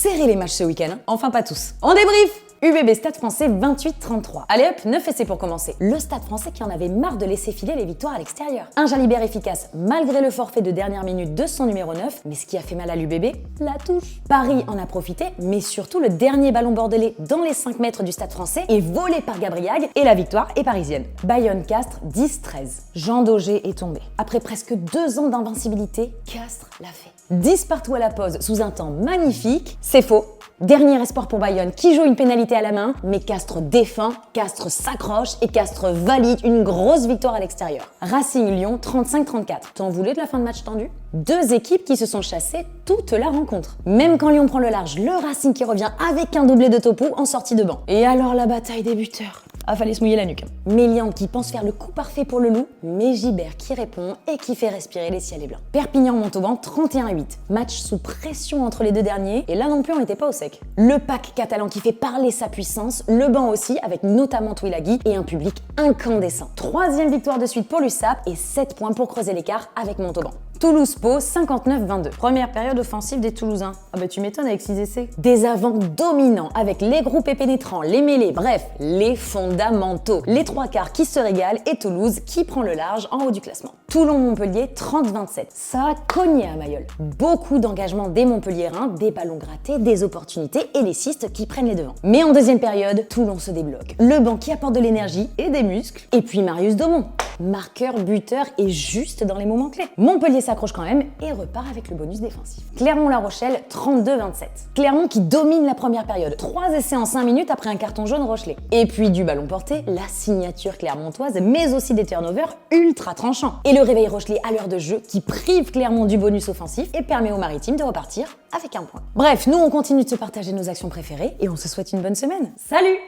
serrés les matchs ce week-end, hein. Enfin pas tous. On débrief. UBB Stade Français 28-33. Allez hop, 9 essais pour commencer. Le Stade Français qui en avait marre de laisser filer les victoires à l'extérieur. Un Jalibert efficace malgré le forfait de dernière minute de son numéro 9, mais ce qui a fait mal à l'UBB, la touche. Paris en a profité, mais surtout le dernier ballon bordelais dans les 5 mètres du Stade Français est volé par Gabriag et la victoire est parisienne. Bayonne-Castres 10-13. Jean Daugé est tombé. Après presque 2 ans d'invincibilité, Castres l'a fait. 10 partout à la pause sous un temps magnifique, c'est faux. Dernier espoir pour Bayonne qui joue une pénalité à la main, mais Castres défend, Castres s'accroche et Castres valide une grosse victoire à l'extérieur. Racing Lyon 35-34. T'en voulais de la fin de match tendu? 2 équipes qui se sont chassées toute la rencontre. Même quand Lyon prend le large, le Racing qui revient avec un doublé de Topou en sortie de banc. Et alors la bataille des buteurs. Ah, fallait se mouiller la nuque. Méliande qui pense faire le coup parfait pour le loup, mais Gibert qui répond et qui fait respirer les ciels et blancs. Perpignan-Montauban 31-8. Match sous pression entre les deux derniers, et là non plus on n'était pas au sec. Le pack catalan qui fait parler sa puissance, le banc aussi, avec notamment Touilagui et un public incandescent. 3e victoire de suite pour l'USAP et 7 points pour creuser l'écart avec Montauban. Toulouse-Pau 59-22. Première période offensive des Toulousains. Ah bah tu m'étonnes avec 6 essais. Des avants dominants avec les groupes pénétrants, les mêlées, bref, les fondamentaux. Les 3/4 qui se régalent et Toulouse qui prend le large en haut du classement. Toulon-Montpellier 30-27. Ça a cogné à Mayol. Beaucoup d'engagement des Montpelliérains, des ballons grattés, des opportunités et les cistes qui prennent les devants. Mais en deuxième période, Toulon se débloque. Le banc qui apporte de l'énergie et des muscles. Et puis Marius Daumont. Marqueur, buteur et juste dans les moments clés. Montpellier s'accroche quand même et repart avec le bonus défensif. Clermont-La Rochelle 32-27. Clermont qui domine la première période. 3 essais en 5 minutes après un carton jaune Rochelet. Et puis du ballon porté, la signature clermontoise, mais aussi des turnovers ultra tranchants. Et le réveil Rochelet à l'heure de jeu qui prive Clermont du bonus offensif et permet aux Maritimes de repartir avec un point. Bref, nous on continue de se partager nos actions préférées et on se souhaite une bonne semaine. Salut!